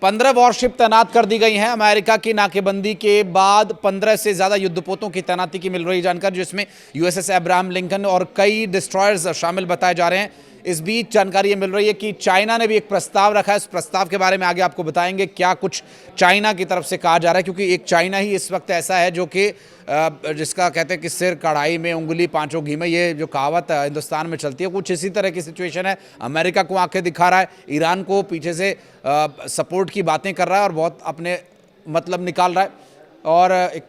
15 worship तैनात कर दी गई हैं। अमेरिका की नाकेबंदी के बाद 15 से ज़्यादा युद्धपोतों की तैनाती की मिल रही जानकारी, जिसमें यूएसएस अब्राहम लिंकन और कई डिस्ट्रॉयर्स शामिल बताए जा रहे हैं। इस बीच जानकारी ये मिल रही है कि चाइना ने भी एक प्रस्ताव रखा है। इस प्रस्ताव के बारे में आगे आपको बताएंगे क्या कुछ चाइना की तरफ से कहा जा रहा है, क्योंकि एक चाइना ही इस वक्त ऐसा है जो कि जिसका कहते हैं कि सिर कढ़ाई में उंगली पांचों घी में, ये जो कहावत हिंदुस्तान में चलती है, कुछ इसी तरह की सिचुएशन है। अमेरिका को आंखें दिखा रहा है, ईरान को पीछे से सपोर्ट की बातें कर रहा है और बहुत अपने मतलब निकाल रहा है, और एक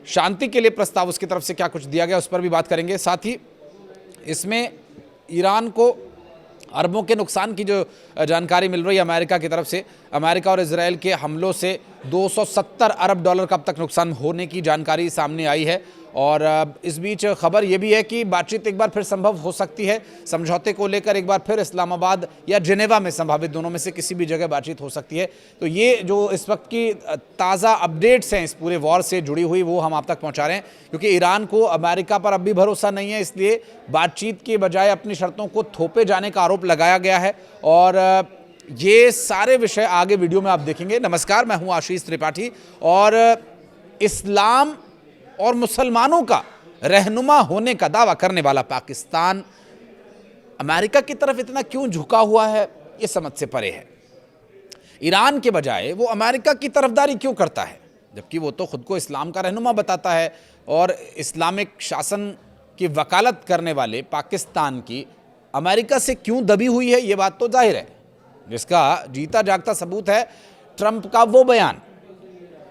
शांति के लिए प्रस्ताव उसकी तरफ से क्या कुछ दिया गया उस पर भी बात करेंगे। साथ ही इसमें ईरान को अरबों के नुकसान की जो जानकारी मिल रही है अमेरिका की तरफ से, अमेरिका और इजराइल के हमलों से 270 अरब डॉलर का अब तक नुकसान होने की जानकारी सामने आई है। और इस बीच खबर यह भी है कि बातचीत एक बार फिर संभव हो सकती है, समझौते को लेकर एक बार फिर इस्लामाबाद या जिनेवा में संभावित, दोनों में से किसी भी जगह बातचीत हो सकती है। तो ये जो इस वक्त की ताज़ा अपडेट्स हैं इस पूरे वॉर से जुड़ी हुई, वो हम आप तक पहुंचा रहे हैं, क्योंकि ईरान को अमेरिका पर अब भी भरोसा नहीं है, इसलिए बातचीत के बजाय अपनी शर्तों को थोपे जाने का आरोप लगाया गया है। और ये सारे विषय आगे वीडियो में आप देखेंगे। नमस्कार, मैं हूं आशीष त्रिपाठी, और इस्लाम और मुसलमानों का रहनुमा होने का दावा करने वाला पाकिस्तान अमेरिका की तरफ इतना क्यों झुका हुआ है, ये समझ से परे है। ईरान के बजाय वो अमेरिका की तरफदारी क्यों करता है, जबकि वो तो खुद को इस्लाम का रहनुमा बताता है, और इस्लामिक शासन की वकालत करने वाले पाकिस्तान की अमेरिका से क्यों दबी हुई है, ये बात तो जाहिर है, जिसका जीता जागता सबूत है ट्रंप का वो बयान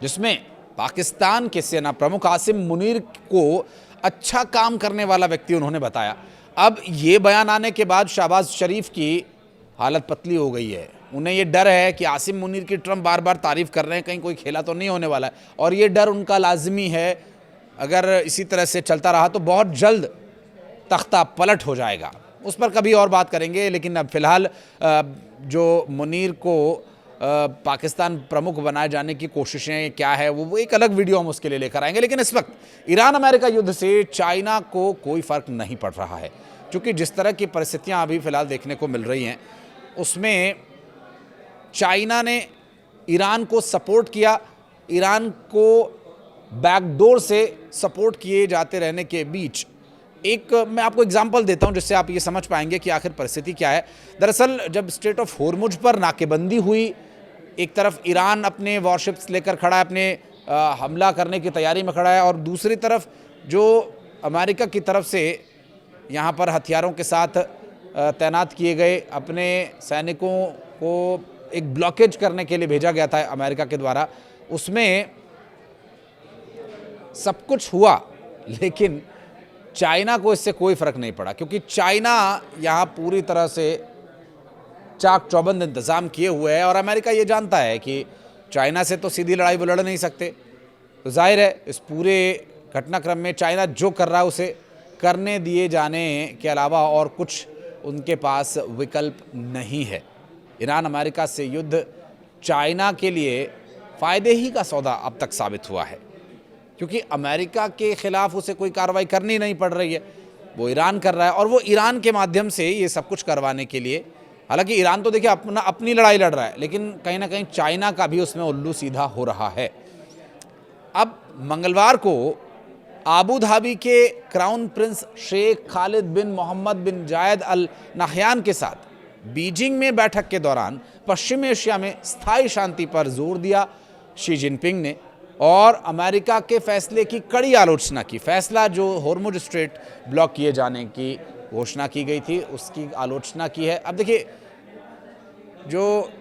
जिसमें पाकिस्तान के सेना प्रमुख आसिम मुनीर को अच्छा काम करने वाला व्यक्ति उन्होंने बताया। अब ये बयान आने के बाद शहबाज शरीफ की हालत पतली हो गई है। उन्हें ये डर है कि आसिम मुनीर की ट्रंप बार बार तारीफ कर रहे हैं, कहीं कोई खेला तो नहीं होने वाला है, और ये डर उनका लाजमी है। अगर इसी तरह से चलता रहा तो बहुत जल्द तख्ता पलट हो जाएगा, उस पर कभी और बात करेंगे। लेकिन अब फिलहाल जो मुनीर को पाकिस्तान प्रमुख बनाए जाने की कोशिशें क्या है, वो एक अलग वीडियो हम उसके लिए लेकर आएंगे। लेकिन इस वक्त ईरान अमेरिका युद्ध से चाइना को कोई फ़र्क नहीं पड़ रहा है, क्योंकि जिस तरह की परिस्थितियां अभी फ़िलहाल देखने को मिल रही हैं, उसमें चाइना ने ईरान को सपोर्ट किया, ईरान को बैकडोर से सपोर्ट किए जाते रहने के बीच एक मैं आपको एग्जाम्पल देता हूं जिससे आप ये समझ पाएंगे कि आखिर परिस्थिति क्या है। दरअसल जब स्ट्रेट ऑफ होर्मुज पर नाकेबंदी हुई, एक तरफ ईरान अपने वॉरशिप्स लेकर खड़ा है, अपने हमला करने की तैयारी में खड़ा है, और दूसरी तरफ जो अमेरिका की तरफ से यहाँ पर हथियारों के साथ तैनात किए गए अपने सैनिकों को एक ब्लॉकेज करने के लिए भेजा गया था अमेरिका के द्वारा, उसमें सब कुछ हुआ, लेकिन चाइना को इससे कोई फ़र्क नहीं पड़ा, क्योंकि चाइना यहाँ पूरी तरह से चाक चौबंद इंतज़ाम किए हुए है, और अमेरिका ये जानता है कि चाइना से तो सीधी लड़ाई वो लड़ नहीं सकते। तो जाहिर है इस पूरे घटनाक्रम में चाइना जो कर रहा है उसे करने दिए जाने के अलावा और कुछ उनके पास विकल्प नहीं है। ईरान अमेरिका से युद्ध चाइना के लिए फ़ायदे ही का सौदा अब तक साबित हुआ है, क्योंकि अमेरिका के ख़िलाफ़ उसे कोई कार्रवाई करनी नहीं पड़ रही है, वो ईरान कर रहा है, और वो ईरान के माध्यम से ये सब कुछ करवाने के लिए, हालांकि ईरान तो देखिए अपनी लड़ाई लड़ रहा है, लेकिन कहीं ना कहीं चाइना का भी उसमें उल्लू सीधा हो रहा है। अब मंगलवार को आबू धाबी के क्राउन प्रिंस शेख खालिद बिन मोहम्मद बिन जायद अल नाहयान के साथ बीजिंग में बैठक के दौरान पश्चिमी एशिया में स्थायी शांति पर जोर दिया शी जिनपिंग ने, और अमेरिका के फैसले की कड़ी आलोचना की। फैसला जो होर्मुज स्ट्रेट ब्लॉक किए जाने की घोषणा की गई थी, उसकी आलोचना की है। अब देखिए, जो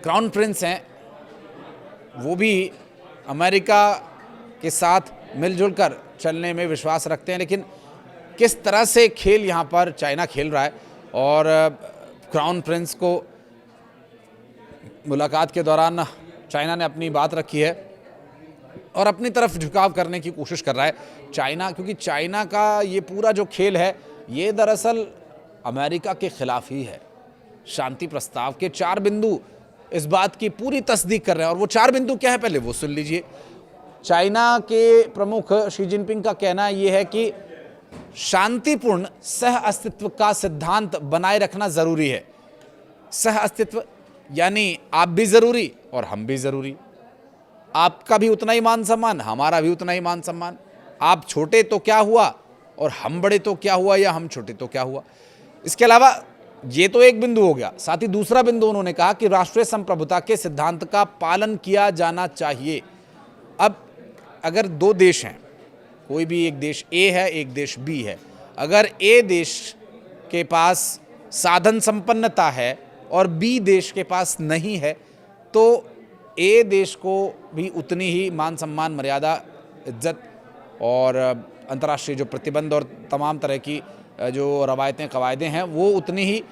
क्राउन प्रिंस हैं वो भी अमेरिका के साथ मिलजुल कर चलने में विश्वास रखते हैं, लेकिन किस तरह से खेल यहाँ पर चाइना खेल रहा है, और क्राउन प्रिंस को मुलाकात के दौरान चाइना ने अपनी बात रखी है और अपनी तरफ झुकाव करने की कोशिश कर रहा है चाइना, क्योंकि चाइना का ये पूरा जो खेल है ये दरअसल अमेरिका के खिलाफ ही है। शांति प्रस्ताव के 4 बिंदु इस बात की पूरी तस्दीक कर रहे हैं, और वो 4 बिंदु क्या है पहले वो सुन लीजिए। चाइना के प्रमुख शी जिनपिंग का कहना यह है कि शांतिपूर्ण सह अस्तित्व का सिद्धांत बनाए रखना जरूरी है। सह अस्तित्व यानी आप भी ज़रूरी और हम भी ज़रूरी, आपका भी उतना ही मान सम्मान, हमारा भी उतना ही मान सम्मान। आप छोटे तो क्या हुआ और हम बड़े तो क्या हुआ, या हम छोटे तो क्या हुआ। इसके अलावा ये तो एक बिंदु हो गया, साथ ही दूसरा बिंदु उन्होंने कहा कि राष्ट्रीय संप्रभुता के सिद्धांत का पालन किया जाना चाहिए। अब अगर दो देश हैं, कोई भी एक देश ए है, एक देश बी है, अगर ए देश के पास साधन संपन्नता है और बी देश के पास नहीं है, तो ए देश को भी उतनी ही मान सम्मान, मर्यादा, इज्जत और अंतर्राष्ट्रीय जो प्रतिबंध और तमाम तरह की जो रवायतें कवायदें हैं वो उतनी ही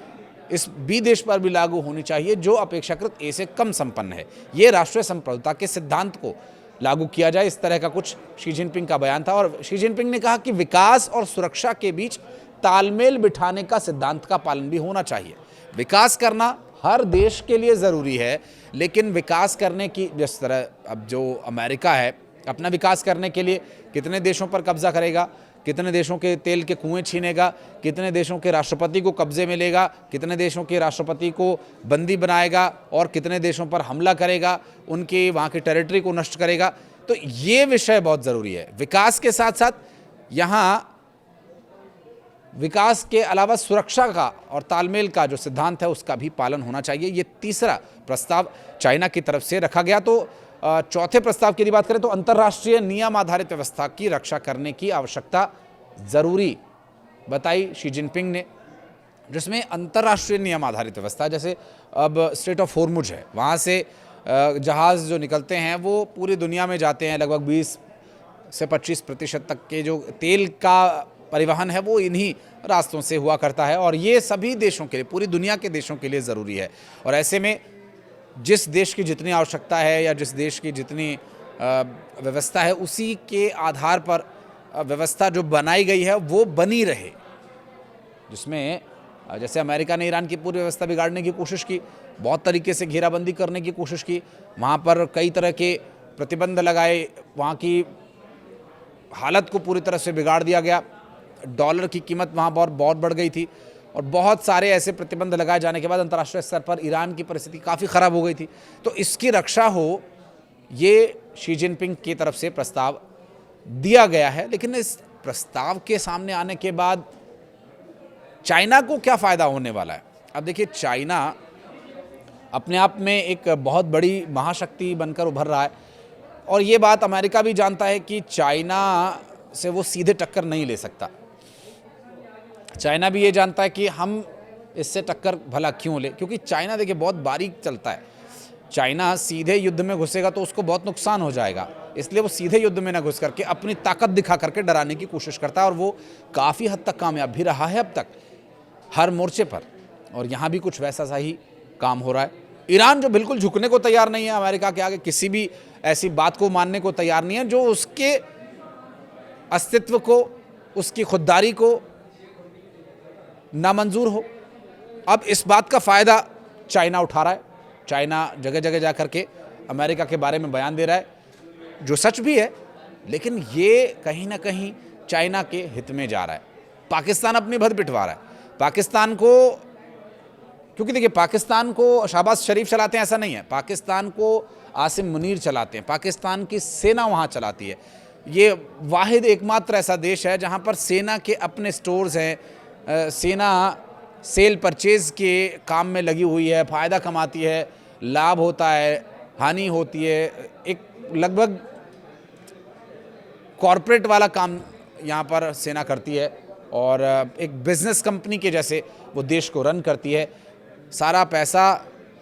इस बी देश पर भी लागू होनी चाहिए जो अपेक्षाकृत ए से कम संपन्न है। ये राष्ट्रीय संप्रभुता के सिद्धांत को लागू किया जाए, इस तरह का कुछ शी जिनपिंग का बयान था। और शी जिनपिंग ने कहा कि विकास और सुरक्षा के बीच तालमेल बिठाने का सिद्धांत का पालन भी होना चाहिए। विकास करना हर देश के लिए ज़रूरी है, लेकिन विकास करने की, जिस तरह अब जो अमेरिका है अपना विकास करने के लिए कितने देशों पर कब्जा करेगा, कितने देशों के तेल के कुएं छीनेगा, कितने देशों के राष्ट्रपति को कब्जे में लेगा, कितने देशों के राष्ट्रपति को बंदी बनाएगा और कितने देशों पर हमला करेगा, उनके वहाँ की टेरिटरी को नष्ट करेगा। तो ये विषय बहुत ज़रूरी है। विकास के साथ साथ यहाँ विकास के अलावा सुरक्षा का और तालमेल का जो सिद्धांत है उसका भी पालन होना चाहिए। ये तीसरा प्रस्ताव चाइना की तरफ से रखा गया। तो चौथे प्रस्ताव की यदि बात करें तो अंतर्राष्ट्रीय नियम आधारित व्यवस्था की रक्षा करने की आवश्यकता ज़रूरी बताई शी जिनपिंग ने, जिसमें अंतर्राष्ट्रीय नियम आधारित व्यवस्था, जैसे अब स्ट्रेट ऑफ हॉर्मुज है, वहाँ से जहाज़ जो निकलते हैं वो पूरी दुनिया में जाते हैं। लगभग 20 से 25% तक के जो तेल का परिवहन है वो इन्हीं रास्तों से हुआ करता है और ये सभी देशों के लिए, पूरी दुनिया के देशों के लिए ज़रूरी है। और ऐसे में जिस देश की जितनी आवश्यकता है या जिस देश की जितनी व्यवस्था है, उसी के आधार पर व्यवस्था जो बनाई गई है वो बनी रहे। जिसमें जैसे अमेरिका ने ईरान की पूरी व्यवस्था बिगाड़ने की कोशिश की, बहुत तरीके से घेराबंदी करने की कोशिश की, वहाँ पर कई तरह के प्रतिबंध लगाए, वहाँ की हालत को पूरी तरह से बिगाड़ दिया गया, डॉलर की कीमत वहाँ पर बहुत बढ़ गई थी और बहुत सारे ऐसे प्रतिबंध लगाए जाने के बाद अंतर्राष्ट्रीय स्तर पर ईरान की परिस्थिति काफ़ी ख़राब हो गई थी। तो इसकी रक्षा हो, ये शी जिनपिंग की तरफ से प्रस्ताव दिया गया है। लेकिन इस प्रस्ताव के सामने आने के बाद चाइना को क्या फ़ायदा होने वाला है? अब देखिए, चाइना अपने आप में एक बहुत बड़ी महाशक्ति बनकर उभर रहा है और ये बात अमेरिका भी जानता है कि चाइना से वो सीधे टक्कर नहीं ले सकता। चाइना भी ये जानता है कि हम इससे टक्कर भला क्यों ले, क्योंकि चाइना देखिए बहुत बारीक चलता है। चाइना सीधे युद्ध में घुसेगा तो उसको बहुत नुकसान हो जाएगा, इसलिए वो सीधे युद्ध में ना घुस करके अपनी ताकत दिखा करके डराने की कोशिश करता है और वो काफ़ी हद तक कामयाब भी रहा है अब तक हर मोर्चे पर। और यहाँ भी कुछ वैसा सा ही काम हो रहा है। ईरान जो बिल्कुल झुकने को तैयार नहीं है अमेरिका के आगे, किसी भी ऐसी बात को मानने को तैयार नहीं है जो उसके अस्तित्व को, उसकी खुददारी को नामंजूर हो। अब इस बात का फ़ायदा चाइना उठा रहा है। चाइना जगह जगह जा कर के अमेरिका के बारे में बयान दे रहा है, जो सच भी है, लेकिन ये कहीं ना कहीं चाइना के हित में जा रहा है। पाकिस्तान अपनी भद पिटवा रहा है पाकिस्तान को, क्योंकि देखिए पाकिस्तान को शहबाज शरीफ चलाते हैं ऐसा नहीं है, पाकिस्तान को आसिम मुनीर चलाते हैं, पाकिस्तान की सेना वहाँ चलाती है। ये वाहिद एकमात्र ऐसा देश है जहाँ पर सेना के अपने स्टोर्स हैं, सेना सेल परचेज़ के काम में लगी हुई है, फ़ायदा कमाती है, लाभ होता है, हानि होती है, एक लगभग कॉरपोरेट वाला काम यहाँ पर सेना करती है और एक बिज़नेस कंपनी के जैसे वो देश को रन करती है। सारा पैसा,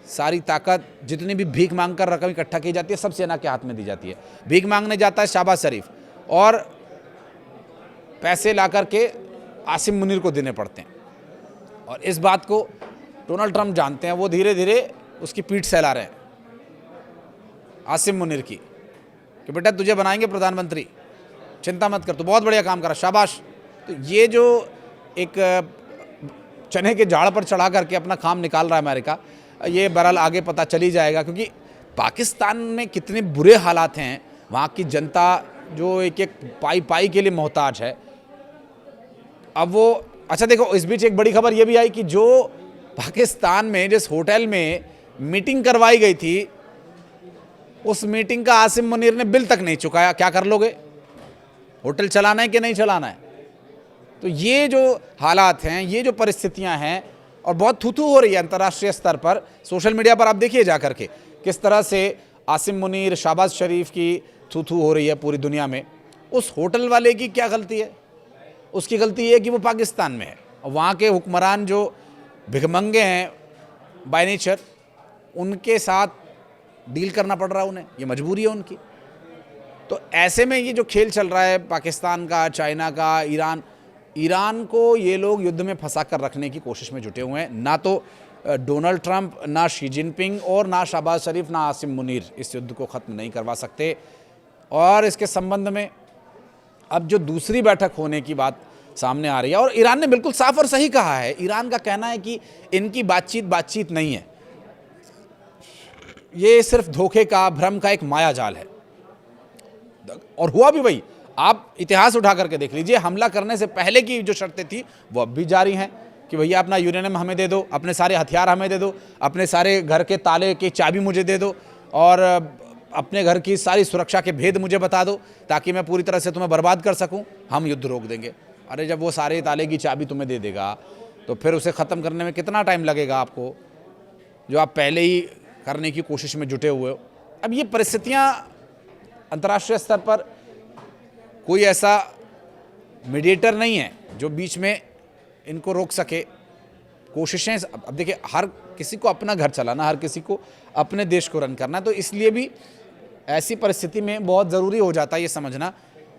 सारी ताकत, जितनी भी भीख मांग कर रकम इकट्ठा की जाती है, सब सेना के हाथ में दी जाती है। भीख मांगने जाता है शहबाज शरीफ और पैसे ला कर के आसिम मुनीर को देने पड़ते हैं। और इस बात को डोनाल्ड ट्रंप जानते हैं, वो धीरे धीरे उसकी पीठ सहला रहे हैं आसिम मुनीर की, कि बेटा तुझे बनाएंगे प्रधानमंत्री, चिंता मत कर, तू बहुत बढ़िया काम करा, शाबाश। तो ये जो एक चने के झाड़ पर चढ़ा करके अपना काम निकाल रहा है अमेरिका, ये बहरहाल आगे पता चली जाएगा, क्योंकि पाकिस्तान में कितने बुरे हालात हैं, वहाँ की जनता जो एक एक पाई पाई के लिए मोहताज है। अब वो, अच्छा देखो, इस बीच एक बड़ी खबर ये भी आई कि जो पाकिस्तान में जिस होटल में मीटिंग करवाई गई थी, उस मीटिंग का आसिम मुनीर ने बिल तक नहीं चुकाया। क्या कर लोगे? होटल चलाना है कि नहीं चलाना है? तो ये जो हालात हैं, ये जो परिस्थितियां हैं, और बहुत थू-थू हो रही है अंतर्राष्ट्रीय स्तर पर, सोशल मीडिया पर आप देखिए जा करके किस तरह से आसिम मुनीर, शहबाज शरीफ की थू-थू हो रही है पूरी दुनिया में। उस होटल वाले की क्या गलती है? उसकी गलती ये है कि वो पाकिस्तान में है और वहाँ के हुक्मरान जो भिखमंगे हैं बाय नेचर, उनके साथ डील करना पड़ रहा है उन्हें, ये मजबूरी है उनकी। तो ऐसे में ये जो खेल चल रहा है पाकिस्तान का, चाइना का, ईरान को ये लोग युद्ध में फंसा कर रखने की कोशिश में जुटे हुए हैं। ना तो डोनाल्ड ट्रंप, ना शी जिनपिंग और ना शहबाज शरीफ, ना आसिम मुनीर इस युद्ध को ख़त्म नहीं करवा सकते। और इसके संबंध में अब जो दूसरी बैठक होने की बात सामने आ रही है, और ईरान ने बिल्कुल साफ और सही कहा है। ईरान का कहना है कि इनकी बातचीत नहीं है, ये सिर्फ धोखे का, भ्रम का एक मायाजाल है। और हुआ भी वही। आप इतिहास उठा करके देख लीजिए, हमला करने से पहले की जो शर्तें थी वो अब भी जारी हैं कि भैया अपना यूरेनियम हमें दे दो, अपने सारे हथियार हमें दे दो, अपने सारे घर के ताले की चाबी मुझे दे दो, और अपने घर की सारी सुरक्षा के भेद मुझे बता दो ताकि मैं पूरी तरह से तुम्हें बर्बाद कर सकूं, हम युद्ध रोक देंगे। अरे जब वो सारे ताले की चाबी तुम्हें दे देगा तो फिर उसे ख़त्म करने में कितना टाइम लगेगा आपको, जो आप पहले ही करने की कोशिश में जुटे हुए हो। अब ये परिस्थितियाँ अंतर्राष्ट्रीय स्तर पर कोई ऐसा मीडिएटर नहीं है जो बीच में इनको रोक सके। कोशिशें, अब देखिए, हर किसी को अपना घर चलाना, हर किसी को अपने देश को रन करना, तो इसलिए भी ऐसी परिस्थिति में बहुत ज़रूरी हो जाता है ये समझना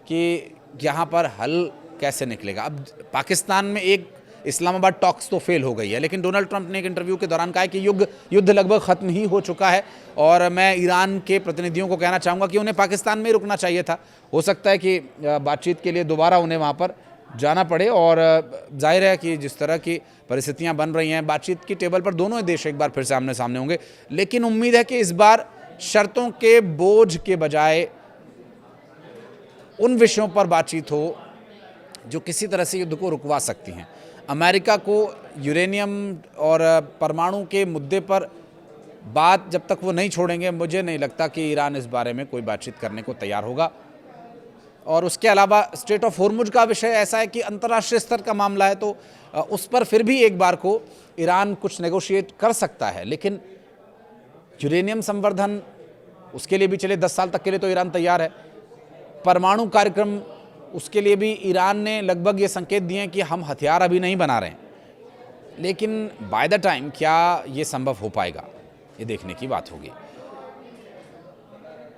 कि यहाँ पर हल कैसे निकलेगा। अब पाकिस्तान में एक इस्लामाबाद टॉक्स तो फेल हो गई है, लेकिन डोनाल्ड ट्रंप ने एक इंटरव्यू के दौरान कहा कि युद्ध लगभग ख़त्म ही हो चुका है, और मैं ईरान के प्रतिनिधियों को कहना चाहूँगा कि उन्हें पाकिस्तान में ही रुकना चाहिए था। हो सकता है कि बातचीत के लिए दोबारा उन्हें वहाँ पर जाना पड़े, और जाहिर है कि जिस तरह की परिस्थितियाँ बन रही हैं, बातचीत की टेबल पर दोनों देश एक बार फिर से आमने सामने होंगे। लेकिन उम्मीद है कि इस बार शर्तों के बोझ के बजाय उन विषयों पर बातचीत हो जो किसी तरह से युद्ध को रुकवा सकती हैं। अमेरिका को यूरेनियम और परमाणु के मुद्दे पर बात जब तक वो नहीं छोड़ेंगे, मुझे नहीं लगता कि ईरान इस बारे में कोई बातचीत करने को तैयार होगा। और उसके अलावा स्ट्रेट ऑफ होर्मुज का विषय ऐसा है कि अंतर्राष्ट्रीय स्तर का मामला है, तो उस पर फिर भी एक बार को ईरान कुछ नेगोशिएट कर सकता है। लेकिन यूरेनियम संवर्धन, उसके लिए भी चले 10 साल तक के लिए तो ईरान तैयार है। परमाणु कार्यक्रम, उसके लिए भी ईरान ने लगभग ये संकेत दिए हैं कि हम हथियार अभी नहीं बना रहे हैं, लेकिन बाय द टाइम क्या ये संभव हो पाएगा, ये देखने की बात होगी।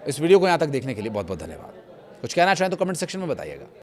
इस वीडियो को यहाँ तक देखने के लिए बहुत बहुत धन्यवाद। कुछ कहना चाहें तो कमेंट सेक्शन में बताइएगा।